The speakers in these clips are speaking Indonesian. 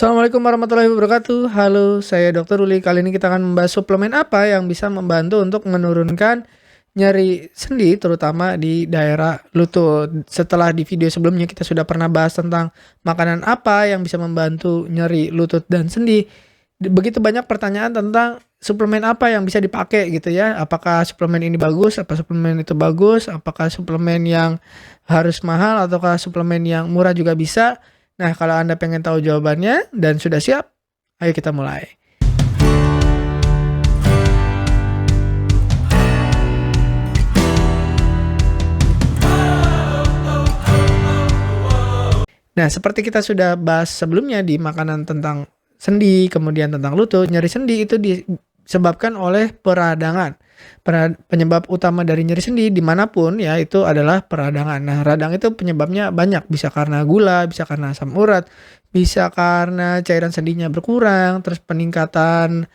Assalamualaikum warahmatullahi wabarakatuh. Halo, saya Dr. Uli. Kali ini kita akan membahas suplemen apa yang bisa membantu untuk menurunkan nyeri sendi, terutama di daerah lutut. Setelah di video sebelumnya kita sudah pernah bahas tentang makanan apa yang bisa membantu nyeri lutut dan sendi. Begitu banyak pertanyaan tentang suplemen apa yang bisa dipakai gitu ya. Apakah suplemen ini bagus, apa suplemen itu bagus, apakah suplemen yang harus mahal ataukah suplemen yang murah juga bisa. Nah, kalau Anda pengen tahu jawabannya dan sudah siap, ayo kita mulai. Nah, seperti kita sudah bahas sebelumnya di makanan tentang sendi, kemudian tentang lutut, nyeri sendi itu disebabkan oleh peradangan. Penyebab utama dari nyeri sendi dimanapun ya itu adalah peradangan. Nah, radang itu penyebabnya banyak, bisa karena gula, bisa karena asam urat, bisa karena cairan sendinya berkurang, terus peningkatan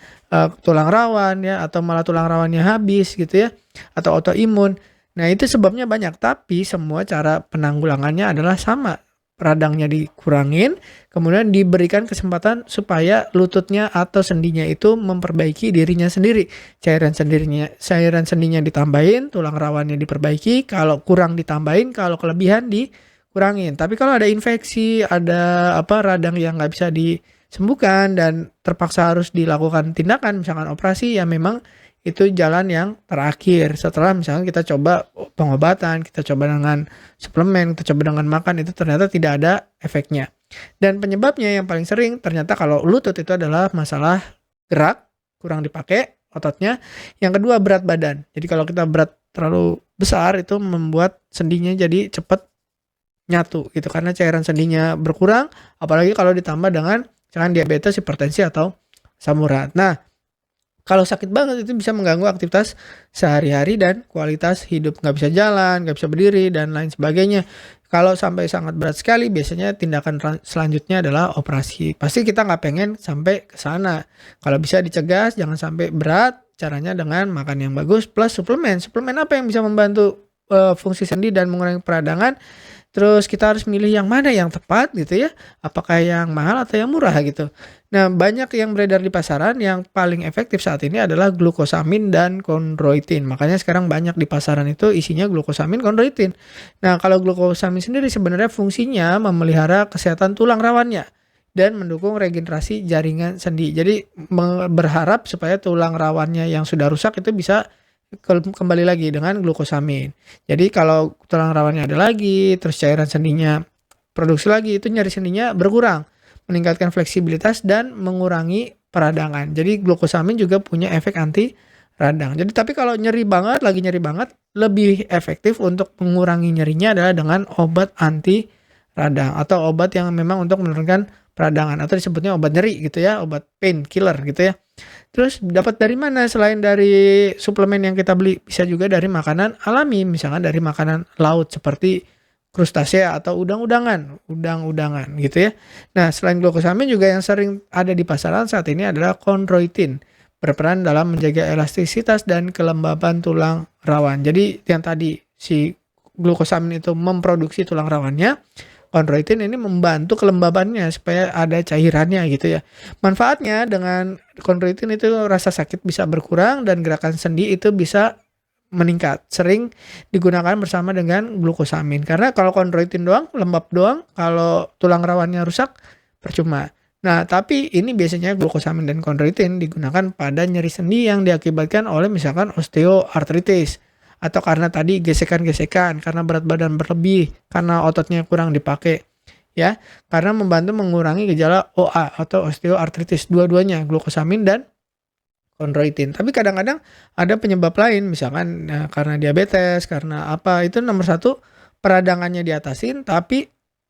tulang rawan ya, atau malah tulang rawannya habis gitu ya, atau autoimun. Nah, itu sebabnya banyak, tapi semua cara penanggulangannya adalah sama. Radangnya dikurangin, kemudian diberikan kesempatan supaya lututnya atau sendinya itu memperbaiki dirinya sendiri. Cairan sendinya ditambahin, tulang rawannya diperbaiki, kalau kurang ditambahin, kalau kelebihan dikurangin. Tapi kalau ada infeksi, ada radang yang nggak bisa disembuhkan dan terpaksa harus dilakukan tindakan, misalkan operasi, ya memang itu jalan yang terakhir. Setelah misalnya kita coba pengobatan, kita coba dengan suplemen, kita coba dengan makan, itu ternyata tidak ada efeknya. Dan penyebabnya yang paling sering ternyata kalau lutut itu adalah masalah gerak, kurang dipakai ototnya. Yang kedua berat badan. Jadi kalau kita berat terlalu besar itu membuat sendinya jadi cepat nyatu gitu karena cairan sendinya berkurang, apalagi kalau ditambah dengan misalkan diabetes, hipertensi atau asam urat. Nah, kalau sakit banget itu bisa mengganggu aktivitas sehari-hari dan kualitas hidup. Nggak bisa jalan, nggak bisa berdiri, dan lain sebagainya. Kalau sampai sangat berat sekali, biasanya tindakan selanjutnya adalah operasi. Pasti kita nggak pengen sampai ke sana. Kalau bisa dicegah, jangan sampai berat, caranya dengan makan yang bagus plus suplemen. Suplemen apa yang bisa membantu fungsi sendi dan mengurangi peradangan? Terus kita harus milih yang mana yang tepat gitu ya. Apakah yang mahal atau yang murah gitu. Nah, banyak yang beredar di pasaran yang paling efektif saat ini adalah glukosamin dan kondroitin. Makanya sekarang banyak di pasaran itu isinya glukosamin, kondroitin. Nah, kalau glukosamin sendiri sebenarnya fungsinya memelihara kesehatan tulang rawannya dan mendukung regenerasi jaringan sendi. Jadi berharap supaya tulang rawannya yang sudah rusak itu bisa kembali lagi dengan glukosamin. Jadi kalau tulang rawannya ada lagi, terus cairan sendinya produksi lagi, itu nyeri sendinya berkurang, meningkatkan fleksibilitas dan mengurangi peradangan. Jadi glukosamin juga punya efek anti radang. Jadi tapi kalau nyeri banget, lagi nyeri banget, lebih efektif untuk mengurangi nyerinya adalah dengan obat anti radang atau obat yang memang untuk menurunkan peradangan atau disebutnya obat nyeri gitu ya, obat pain killer gitu ya. Terus dapat dari mana selain dari suplemen yang kita beli? Bisa juga dari makanan alami, misalkan dari makanan laut seperti krustasea atau udang-udangan gitu ya. Nah, selain glukosamin juga yang sering ada di pasaran saat ini adalah kondroitin, berperan dalam menjaga elastisitas dan kelembaban tulang rawan. Jadi yang tadi si glukosamin itu memproduksi tulang rawannya, kondroitin ini membantu kelembabannya supaya ada cairannya gitu ya. Manfaatnya dengan kondroitin itu rasa sakit bisa berkurang dan gerakan sendi itu bisa meningkat. Sering digunakan bersama dengan glukosamin. Karena kalau kondroitin doang, lembab doang, kalau tulang rawannya rusak, percuma. Nah, tapi ini biasanya glukosamin dan kondroitin digunakan pada nyeri sendi yang diakibatkan oleh misalkan osteoartritis. Atau karena tadi gesekan-gesekan, karena berat badan berlebih, karena ototnya kurang dipakai. Ya, karena membantu mengurangi gejala OA atau osteoartritis, dua-duanya, glukosamin dan kondroitin. Tapi kadang-kadang ada penyebab lain, misalkan karena diabetes, karena apa, itu nomor satu peradangannya diatasin, tapi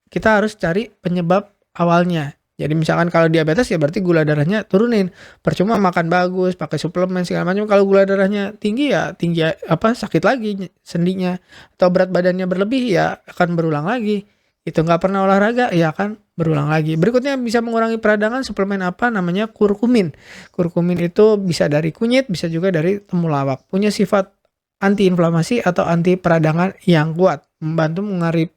kita harus cari penyebab awalnya. Jadi misalkan kalau diabetes ya berarti gula darahnya turunin. Percuma makan bagus, pakai suplemen segala macam. Kalau gula darahnya tinggi ya tinggi sakit lagi sendinya. Atau berat badannya berlebih ya akan berulang lagi. Itu nggak pernah olahraga ya akan berulang lagi. Berikutnya bisa mengurangi peradangan suplemen apa namanya kurkumin. Kurkumin itu bisa dari kunyit, bisa juga dari temulawak. Punya sifat antiinflamasi atau anti peradangan yang kuat. Membantu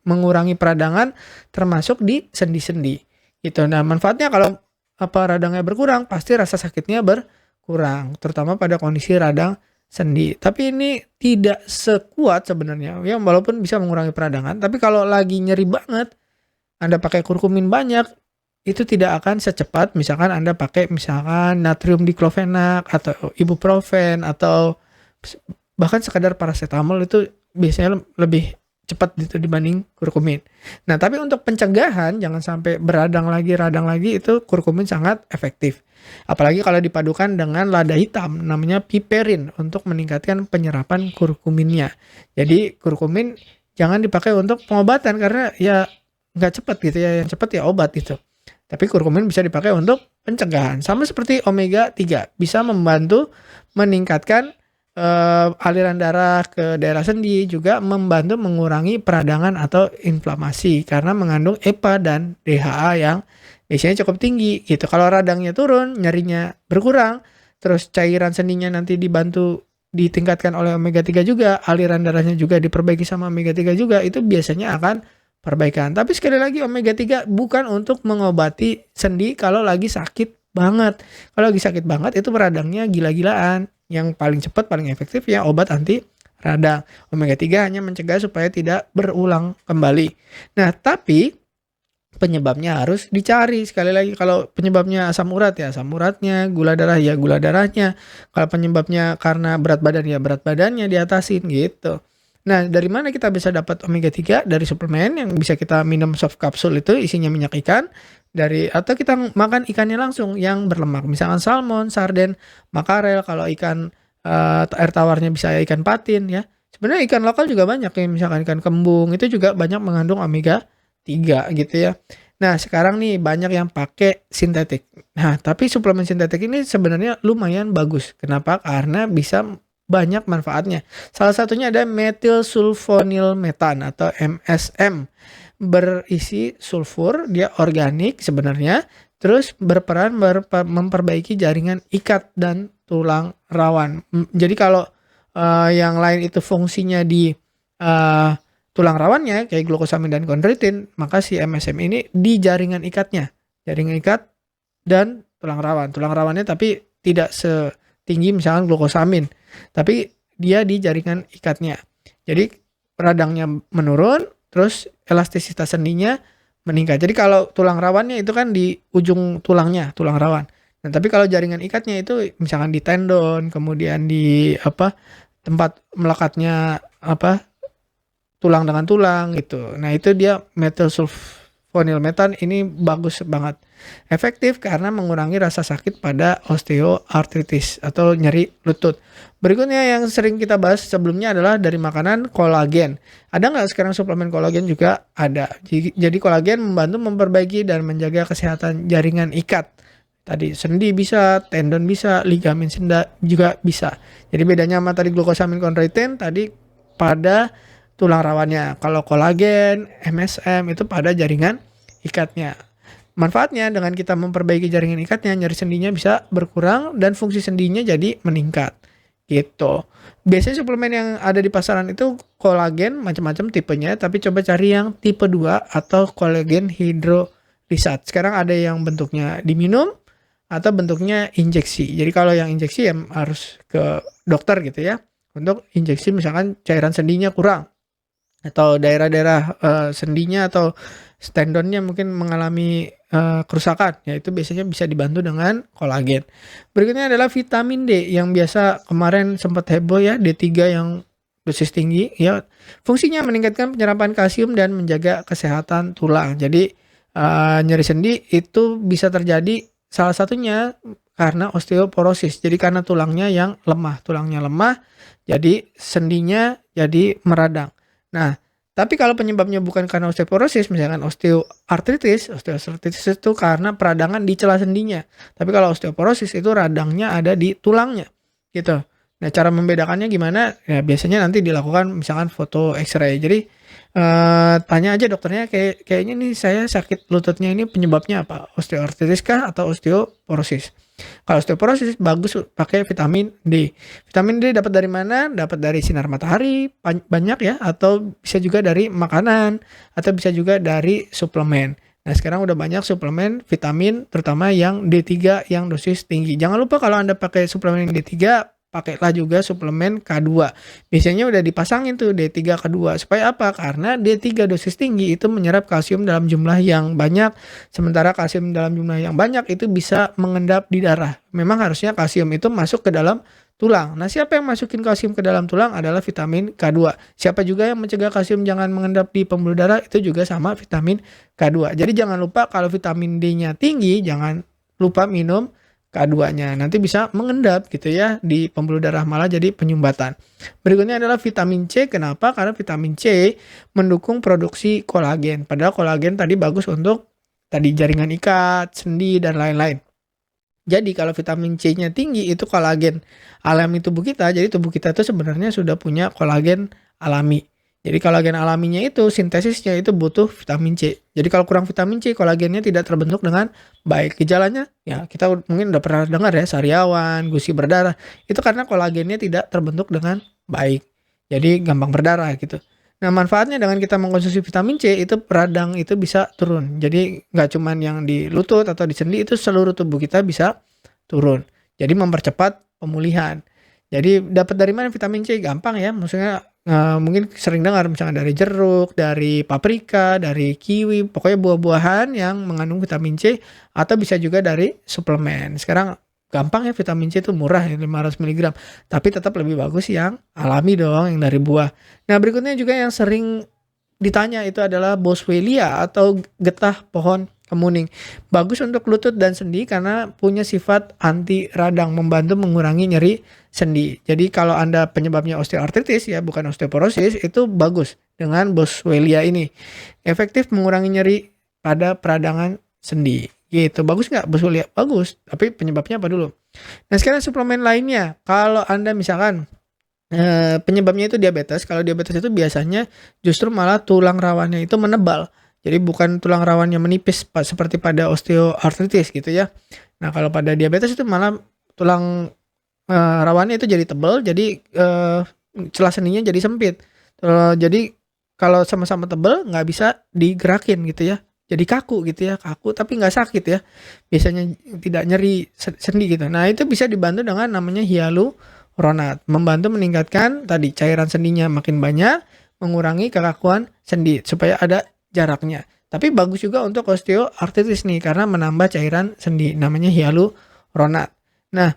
mengurangi peradangan termasuk di sendi-sendi. Gitu. Nah, manfaatnya kalau radangnya berkurang, pasti rasa sakitnya berkurang, terutama pada kondisi radang sendi. Tapi ini tidak sekuat sebenarnya, ya walaupun bisa mengurangi peradangan, tapi kalau lagi nyeri banget, Anda pakai kurkumin banyak, itu tidak akan secepat misalkan Anda pakai misalkan natrium diklofenak atau ibuprofen atau bahkan sekadar paracetamol, itu biasanya lebih cepat gitu dibanding kurkumin. Nah, tapi untuk pencegahan jangan sampai radang lagi itu kurkumin sangat efektif. Apalagi kalau dipadukan dengan lada hitam namanya piperin untuk meningkatkan penyerapan kurkuminnya. Jadi kurkumin jangan dipakai untuk pengobatan karena ya nggak cepat gitu ya, yang cepat ya obat itu. Tapi kurkumin bisa dipakai untuk pencegahan. Sama seperti omega 3, bisa membantu meningkatkan aliran darah ke daerah sendi, juga membantu mengurangi peradangan atau inflamasi karena mengandung EPA dan DHA yang biasanya cukup tinggi gitu. Kalau radangnya turun, nyerinya berkurang, terus cairan sendinya nanti dibantu ditingkatkan oleh omega 3 juga, aliran darahnya juga diperbaiki sama omega 3 juga, itu biasanya akan perbaikan. Tapi sekali lagi omega 3 bukan untuk mengobati sendi kalau lagi sakit banget. Kalau lagi sakit banget itu radangnya gila-gilaan. Yang paling cepat, paling efektif ya obat anti radang. Omega 3 hanya mencegah supaya tidak berulang kembali. Nah, tapi penyebabnya harus dicari. Sekali lagi, kalau penyebabnya asam urat ya asam uratnya, gula darah ya gula darahnya. Kalau penyebabnya karena berat badan ya berat badannya diatasin gitu. Nah, dari mana kita bisa dapat omega 3? Dari suplemen yang bisa kita minum soft capsule, itu isinya minyak ikan, atau kita makan ikannya langsung yang berlemak, misalkan salmon, sarden, makarel. Kalau ikan air tawarnya bisa ikan patin ya. Sebenarnya ikan lokal juga banyak ya, misalkan ikan kembung itu juga banyak mengandung omega 3 gitu ya. Nah, sekarang nih banyak yang pakai sintetik. Nah, tapi suplemen sintetik ini sebenarnya lumayan bagus. Kenapa? Karena bisa banyak manfaatnya. Salah satunya ada metil sulfonilmetan atau MSM. Berisi sulfur, dia organik sebenarnya, terus berperan memperbaiki jaringan ikat dan tulang rawan. Jadi kalau yang lain itu fungsinya di tulang rawannya kayak glukosamin dan kondroitin, maka si MSM ini di jaringan ikatnya, jaringan ikat dan tulang rawan. Tulang rawannya tapi tidak setinggi misalkan glukosamin, tapi dia di jaringan ikatnya. Jadi radangnya menurun, terus elastisitas sendinya meningkat. Jadi kalau tulang rawannya itu kan di ujung tulangnya, tulang rawan. Nah, tapi kalau jaringan ikatnya itu misalkan di tendon, kemudian di tempat melekatnya tulang dengan tulang gitu. Nah, itu dia metil sulfonilmetan ini bagus banget. Efektif karena mengurangi rasa sakit pada osteoartritis atau nyeri lutut. Berikutnya yang sering kita bahas sebelumnya adalah dari makanan, kolagen. Ada nggak sekarang suplemen kolagen? Juga ada. Jadi kolagen membantu memperbaiki dan menjaga kesehatan jaringan ikat. Tadi sendi bisa, tendon bisa, ligamen senda juga bisa. Jadi bedanya sama tadi glukosamin kondroitin tadi pada tulang rawannya. Kalau kolagen, MSM itu pada jaringan ikatnya. Manfaatnya dengan kita memperbaiki jaringan ikatnya, nyeri sendinya bisa berkurang dan fungsi sendinya jadi meningkat. Gitu. Biasanya suplemen yang ada di pasaran itu kolagen macam-macam tipenya, tapi coba cari yang tipe 2 atau kolagen hidrolisat. Sekarang ada yang bentuknya diminum atau bentuknya injeksi. Jadi kalau yang injeksi ya harus ke dokter gitu ya. Untuk injeksi misalkan cairan sendinya kurang, atau daerah-daerah sendinya atau tendonnya mungkin mengalami kerusakan, ya itu biasanya bisa dibantu dengan kolagen. Berikutnya adalah vitamin D yang biasa kemarin sempat heboh ya, D3 yang dosis tinggi ya. Fungsinya meningkatkan penyerapan kalsium dan menjaga kesehatan tulang. Jadi nyeri sendi itu bisa terjadi salah satunya karena osteoporosis. Jadi karena tulangnya lemah, jadi sendinya jadi meradang. Nah, tapi kalau penyebabnya bukan karena osteoporosis, misalkan osteoartritis itu karena peradangan di celah sendinya. Tapi kalau osteoporosis itu radangnya ada di tulangnya, gitu. Nah, cara membedakannya gimana? Ya, biasanya nanti dilakukan misalkan foto X-ray. Jadi tanya aja dokternya, kayaknya nih saya sakit lututnya ini penyebabnya apa? Osteoartritis kah atau osteoporosis? Kalau osteoporosis bagus pakai vitamin D. Vitamin D dapat dari mana? Dapat dari sinar matahari banyak ya, atau bisa juga dari makanan, atau bisa juga dari suplemen. Nah, sekarang udah banyak suplemen vitamin terutama yang D3 yang dosis tinggi. Jangan lupa kalau Anda pakai suplemen D3, pakailah juga suplemen K2. Biasanya udah dipasangin tuh D3 K2. Supaya apa? Karena D3 dosis tinggi itu menyerap kalsium dalam jumlah yang banyak, sementara kalsium dalam jumlah yang banyak itu bisa mengendap di darah. Memang harusnya kalsium itu masuk ke dalam tulang. Nah, siapa yang masukin kalsium ke dalam tulang adalah vitamin K2. Siapa juga yang mencegah kalsium jangan mengendap di pembuluh darah itu juga sama vitamin K2. Jadi jangan lupa kalau vitamin D-nya tinggi, jangan lupa minum K2-nya. Nanti bisa mengendap gitu ya di pembuluh darah, malah jadi penyumbatan. Berikutnya adalah vitamin C. Kenapa? Karena vitamin C mendukung produksi kolagen. Padahal kolagen tadi bagus untuk tadi jaringan ikat, sendi, dan lain-lain. Jadi kalau vitamin C-nya tinggi itu kolagen alami tubuh kita. Jadi tubuh kita itu sebenarnya sudah punya kolagen alami. Jadi kolagen alaminya itu sintesisnya itu butuh vitamin C. Jadi kalau kurang vitamin C, kolagennya tidak terbentuk dengan baik. Gejalanya ya kita mungkin udah pernah dengar ya, sariawan, gusi berdarah. Itu karena kolagennya tidak terbentuk dengan baik. Jadi gampang berdarah gitu. Nah, manfaatnya dengan kita mengkonsumsi vitamin C itu radang itu bisa turun. Jadi nggak cuman yang di lutut atau di sendi, itu seluruh tubuh kita bisa turun. Jadi mempercepat pemulihan. Jadi dapat dari mana vitamin C? Gampang ya. Maksudnya mungkin sering dengar misalnya dari jeruk, dari paprika, dari kiwi, pokoknya buah-buahan yang mengandung vitamin C, atau bisa juga dari suplemen. Sekarang gampang ya, vitamin C itu murah ya, 500 mg. Tapi tetap lebih bagus yang alami dong, yang dari buah. Nah, berikutnya juga yang sering ditanya itu adalah boswellia atau getah pohon kemuning. Bagus untuk lutut dan sendi karena punya sifat anti radang, membantu mengurangi nyeri sendi. Jadi kalau Anda penyebabnya osteoartritis ya, bukan osteoporosis, itu bagus dengan boswellia ini. Efektif mengurangi nyeri pada peradangan sendi. Gitu. Bagus nggak boswellia? Bagus. Tapi penyebabnya apa dulu? Nah, sekarang suplemen lainnya. Kalau Anda misalkan penyebabnya itu diabetes. Kalau diabetes itu biasanya justru malah tulang rawannya itu menebal. Jadi bukan tulang rawannya menipis seperti pada osteoartritis gitu ya. Nah, kalau pada diabetes itu malah tulang rawannya itu jadi tebal, jadi celah sendinya jadi sempit. Jadi kalau sama-sama tebal nggak bisa digerakin gitu ya. Jadi kaku gitu ya, kaku tapi nggak sakit ya. Biasanya tidak nyeri sendi gitu. Nah, itu bisa dibantu dengan namanya hyaluronat, membantu meningkatkan tadi cairan sendinya makin banyak, mengurangi kekakuan sendi supaya ada jaraknya. Tapi bagus juga untuk osteoartritis nih karena menambah cairan sendi, namanya hyaluronat. Nah,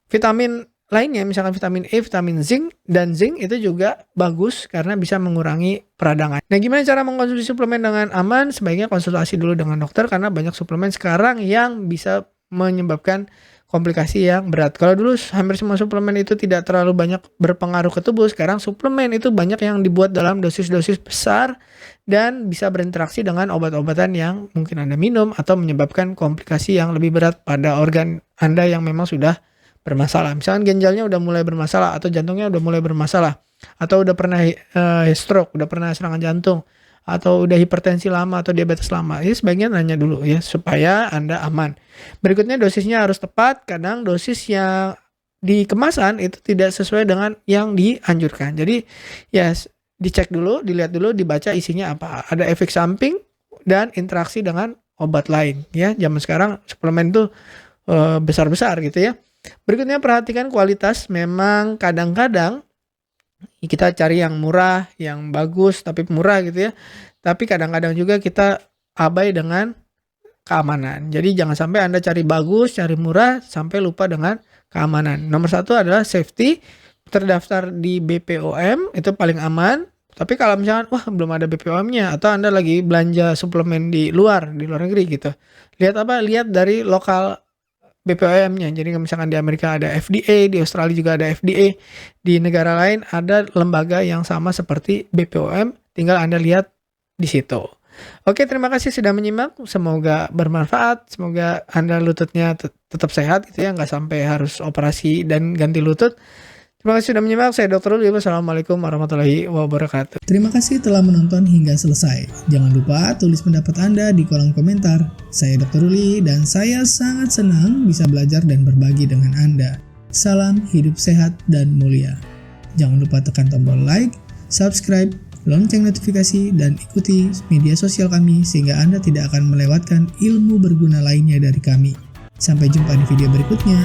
vitamin lainnya misalkan vitamin E, vitamin zinc, dan zinc itu juga bagus karena bisa mengurangi peradangan. Nah, gimana cara mengkonsumsi suplemen dengan aman? Sebaiknya konsultasi dulu dengan dokter karena banyak suplemen sekarang yang bisa menyebabkan komplikasi yang berat. Kalau dulu hampir semua suplemen itu tidak terlalu banyak berpengaruh ke tubuh, sekarang suplemen itu banyak yang dibuat dalam dosis-dosis besar dan bisa berinteraksi dengan obat-obatan yang mungkin Anda minum atau menyebabkan komplikasi yang lebih berat pada organ Anda yang memang sudah bermasalah. Misalkan ginjalnya udah mulai bermasalah atau jantungnya udah mulai bermasalah atau udah pernah stroke, udah pernah serangan jantung atau udah hipertensi lama atau diabetes lama. Ini sebaiknya nanya dulu ya supaya Anda aman. Berikutnya dosisnya harus tepat. Kadang dosis yang di kemasan itu tidak sesuai dengan yang dianjurkan. Jadi ya dicek dulu, dilihat dulu, dibaca isinya apa. Ada efek samping dan interaksi dengan obat lain ya. Zaman sekarang suplemen tuh besar-besar gitu ya. Berikutnya perhatikan kualitas. Memang kadang-kadang kita cari yang murah, yang bagus tapi murah gitu ya. Tapi kadang-kadang juga kita abai dengan keamanan. Jadi jangan sampai Anda cari bagus, cari murah sampai lupa dengan keamanan. Nomor satu adalah safety, terdaftar di BPOM itu paling aman. Tapi kalau misalkan wah belum ada BPOM-nya atau Anda lagi belanja suplemen di luar negeri gitu. Lihat apa? Lihat dari lokal BPOM-nya. Jadi misalkan di Amerika ada FDA, di Australia juga ada FDA, di negara lain ada lembaga yang sama seperti BPOM, tinggal Anda lihat di situ. Oke, terima kasih sudah menyimak. Semoga bermanfaat. Semoga Anda lututnya tetap sehat gitu ya, nggak sampai harus operasi dan ganti lutut. Terima kasih sudah menyimak. Saya Dr. Ruli. Wassalamualaikum warahmatullahi wabarakatuh. Terima kasih telah menonton hingga selesai. Jangan lupa tulis pendapat Anda di kolom komentar. Saya Dr. Ruli dan saya sangat senang bisa belajar dan berbagi dengan Anda. Salam hidup sehat dan mulia. Jangan lupa tekan tombol like, subscribe, lonceng notifikasi, dan ikuti media sosial kami sehingga Anda tidak akan melewatkan ilmu berguna lainnya dari kami. Sampai jumpa di video berikutnya.